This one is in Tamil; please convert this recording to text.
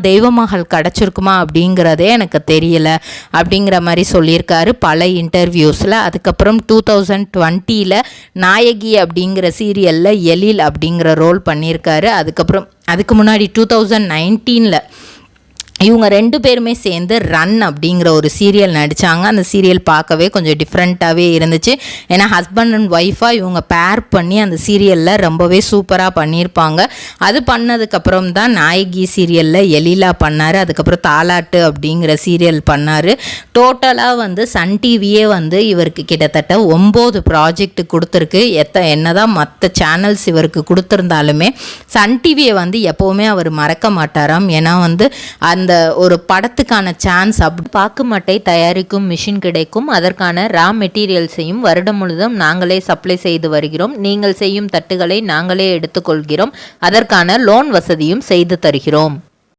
தெய்வமகள் கிடச்சிருக்குமா அப்படிங்கிறதே எனக்கு தெரியல அப்படிங்கிற மாதிரி சொல்லியிருக்காரு பல இன்டர்வியூஸில். அதுக்கப்புறம் 2020 நாயகி அப்படிங்கிற சீரியலில் எழில் அப்படிங்கிற ரோல் பண்ணியிருக்காரு. அதுக்கு முன்னாடி 2019 இவங்க 2 பேருமே சேர்ந்து ரன் அப்படிங்கிற ஒரு சீரியல் நடித்தாங்க. அந்த சீரியல் பார்க்கவே கொஞ்சம் டிஃப்ரெண்ட்டாகவே இருந்துச்சு. ஏன்னா ஹஸ்பண்ட் அண்ட் ஒய்ஃபாக இவங்க பேர் பண்ணி அந்த சீரியலில் ரொம்பவே சூப்பராக பண்ணியிருப்பாங்க. அது பண்ணதுக்கப்புறம் தான் நாயகி சீரியலில் எழிலா பண்ணார். அதுக்கப்புறம் தாலாட்டு அப்படிங்கிற சீரியல் பண்ணார். டோட்டலாக சன் டிவியே இவருக்கு கிட்டத்தட்ட 9 ப்ராஜெக்ட் கொடுத்துருக்கு. என்னதான் மற்ற சேனல்ஸ் இவருக்கு கொடுத்துருந்தாலுமே சன் டிவியை எப்போவுமே அவர் மறக்க மாட்டாராம். ஏன்னா அந்த ஒரு படத்துக்கான சான்ஸ் பாக்கு மட்டை தயாரிக்கும் மிஷின் கிடைக்கும். அதற்கான ரா மெட்டீரியல்ஸையும் வருடம் முழுதும் நாங்களே சப்ளை செய்து வருகிறோம். நீங்கள் செய்யும் தட்டுகளை நாங்களே எடுத்துக்கொள்கிறோம். அதற்கான லோன் வசதியும் செய்து தருகிறோம்.